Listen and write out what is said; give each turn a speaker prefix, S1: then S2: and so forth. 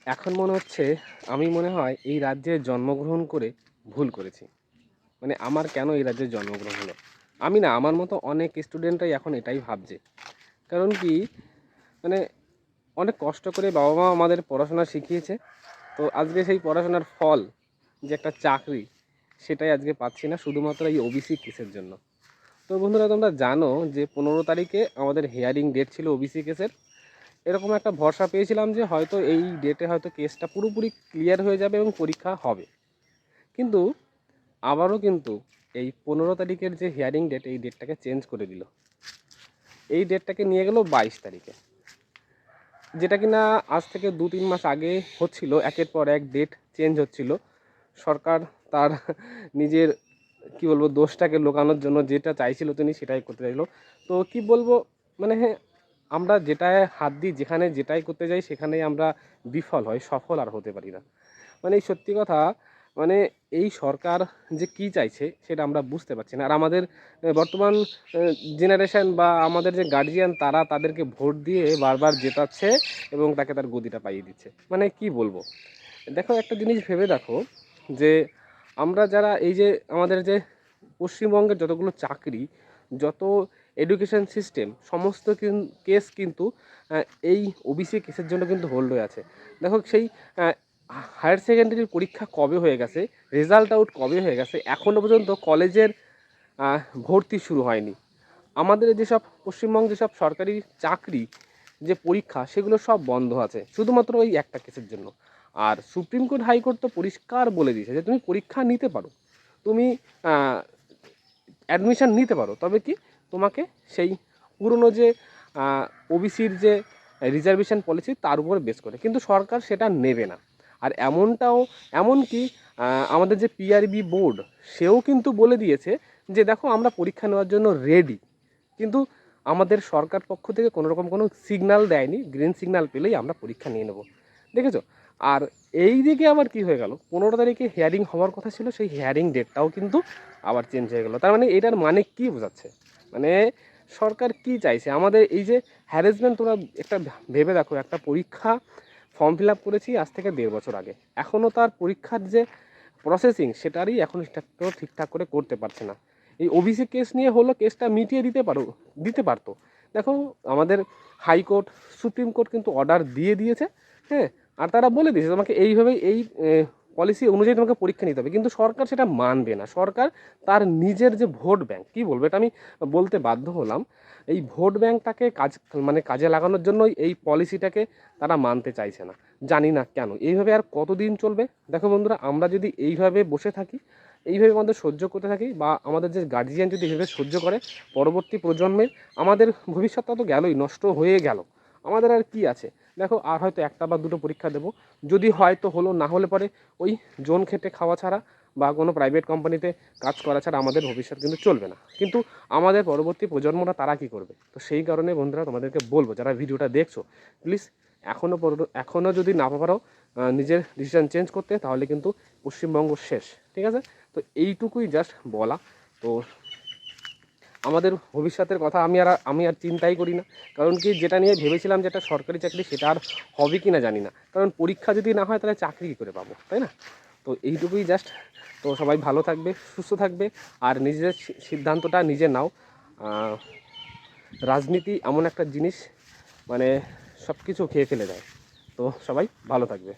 S1: এখন মনে হচ্ছে আমি মনে হয় এই রাজ্যে জন্মগ্রহণ করে ভুল করেছি। মানে আমার কেন এই রাজ্যে জন্মগ্রহণ হলো? আমি না, আমার মতো অনেক স্টুডেন্টরাই এখন এটাই ভাবছে। কারণ কি, মানে অনেক কষ্ট করে বাবা-মা আমাদের পড়াশোনা শিখিয়েছে। তো আজকে সেই পড়াশোনার ফল যে একটা চাকরি, সেটাই আজকে পাচ্ছি না শুধুমাত্র এই ওবিসি কেসের জন্য। তো বন্ধুরা, তোমরা জানো যে 15 তারিখে আমাদের হিয়ারিং ডেট ছিল ওবিসি কেসের। এরকম একটা ভরসা পেয়েছিলাম যে হয়তো এই ডেটে হয়তো কেসটা পুরোপুরি ক্লিয়ার হয়ে যাবে এবং পরীক্ষা হবে। কিন্তু আবারও কিন্তু এই 15 তারিখের যে হিয়ারিং ডেট, এই ডেটটাকে চেঞ্জ করে দিল। এই ডেটটাকে নিয়ে গেল 22 তারিখে, যেটা কিনা আজ থেকে 2-3 মাস আগে হচ্ছিল। একের পর এক ডেট চেঞ্জ হচ্ছিল। সরকার তার নিজের কি বলবো দোষটাকে লুকানোর জন্য যেটা চাইছিল তিনি সেটাই করতে চাইলো। তো কি বলবো, মানে হ্যাঁ, আমরা যেটায় হাত দিই, যেখানে যেটাই করতে যাই সেখানেই আমরা বিফল হই, সফল আর হতে পারি না। মানে এই সত্যি কথা, মানে এই সরকার যে কি চাইছে সেটা আমরা বুঝতে পারছি না। আর আমাদের বর্তমান জেনারেশন বা আমাদের যে গার্জিয়ান, তারা তাদেরকে ভোট দিয়ে বারবার জেতাচ্ছে এবং তাকে তার গদিটা পাইয়ে দিচ্ছে। মানে কি বলবো, দেখো একটা জিনিস ভেবে দেখো যে আমরা যারা এই যে আমাদের যে পশ্চিমবঙ্গের যতগুলো চাকরি, যত এডুকেশন সিস্টেম, সমস্ত কেস কিন্তু এই ওবিসি কেসের জন্য কিন্তু হোল্ড হয়ে আছে। দেখো সেই হায়ার সেকেন্ডারির পরীক্ষা কবে হয়ে গেছে, রেজাল্ট আউট কবে হয়ে গেছে, এখনও পর্যন্ত কলেজের ভর্তি শুরু হয়নি। আমাদের যেসব পশ্চিমবঙ্গে যেসব সরকারি চাকরি যে পরীক্ষা, সেগুলো সব বন্ধ আছে শুধুমাত্র ওই একটা কেসের জন্য। আর সুপ্রিম কোর্ট, হাইকোর্ট তো পরিষ্কার বলে দিয়েছে যে তুমি পরীক্ষা নিতে পারো, তুমি অ্যাডমিশান নিতে পারো, তবে কি তোমাকে সেই পুরনো যে ওবিসির যে রিজার্ভেশন পলিসি তার উপরে বেস করে, কিন্তু সরকার সেটা নেবে না। আর এমনকি আমাদের যে পিআরবি বোর্ড, সেও কিন্তু বলে দিয়েছে যে দেখো আমরা পরীক্ষা নেওয়ার জন্য রেডি, কিন্তু আমাদের সরকার পক্ষ থেকে কোনো রকম কোনো সিগন্যাল দেয়নি। গ্রিন সিগন্যাল পেলেই আমরা পরীক্ষা নিয়ে নেব, দেখেছো? আর এই দিকে আবার কি হয়ে গেল, 15 তারিখে হিয়ারিং হওয়ার কথা ছিল, সেই হিয়ারিং ডেটটাও কিন্তু আবার চেঞ্জ হয়ে গেল। তার মানে এটার মানে কি বোঝাচ্ছে, মানে সরকার কি চাইছে আমাদের? এই যে হ্যারাসমেন্ট, তোমরা একটা ভেবে দেখো, একটা পরীক্ষা ফর্ম ফিল আপ করেছি আজ থেকে 1.5 বছর আগে, এখনও তার পরীক্ষার যে প্রসেসিং সেটারই এখন ঠিকঠাক করে করতে পারছে না। এই ওবিসি কেস নিয়ে হলো, কেসটা মিটিয়ে দিতে পারতো। দেখো, আমাদের হাইকোর্ট, সুপ্রিম কোর্ট কিন্তু অর্ডার দিয়ে দিয়েছে, হ্যাঁ, আর তারা বলে দিয়েছে তোমাকে এইভাবেই এই পলিসি অনুযায়ী তোমাকে পরীক্ষা নিতে হবে, কিন্তু সরকার সেটা মানবে না। সরকার তার নিজের যে ভোট ব্যাংক, কী বলবো, এটা আমি বলতে বাধ্য হলাম, এই ভোট ব্যাংকটাকে কাজে লাগানোর জন্যই এই পলিসিটাকে তারা মানতে চাইছে না। জানি না কেন এইভাবে আর কতদিন চলবে। দেখো বন্ধুরা, আমরা যদি এইভাবে বসে থাকি, এইভাবে আমাদের সহ্য করতে থাকি, বা আমাদের যে গার্জিয়ান যদি এইভাবে সহ্য করে, পরবর্তী প্রজন্মের আমাদের ভবিষ্যৎটা তো গেলই, নষ্ট হয়ে গেল। আমাদের আর কি আছে? দেখো, আর হয়তো একটা বা দুটো পরীক্ষা দেবো, যদি হয়তো হলো, না হলে পরে ওই জোন খেটে খাওয়া ছাড়া বা কোনো প্রাইভেট কোম্পানিতে কাজ করা ছাড়া আমাদের ভবিষ্যৎ কিন্তু চলবে না। কিন্তু আমাদের পরবর্তী প্রজন্মরা তারা কী করবে? তো সেই কারণে বন্ধুরা, তোমাদেরকে বলবো, যারা ভিডিওটা দেখছো, প্লিজ এখনও যদি না পারো নিজের ডিসিশান চেঞ্জ করতে, তাহলে কিন্তু পশ্চিমবঙ্গ শেষ, ঠিক আছে? তো এইটুকুই জাস্ট বলা। তো আমাদের ভবিষ্যতের কথা আমি আর চিন্তাই করি না। কারণ কি, যেটা নিয়ে ভেবেছিলাম যে একটা সরকারি চাকরি, সেটা আর হবে কি না জানি না। কারণ পরীক্ষা যদি না হয় তাহলে চাকরি কী করে পাবো, তাই না? তো এইটুকুই জাস্ট। তো সবাই ভালো থাকবে, সুস্থ থাকবে, আর নিজের সিদ্ধান্তটা নিজে নাও। রাজনীতি এমন একটা জিনিস, মানে সব কিছু খেয়ে ফেলে দেয়। তো সবাই ভালো থাকবে।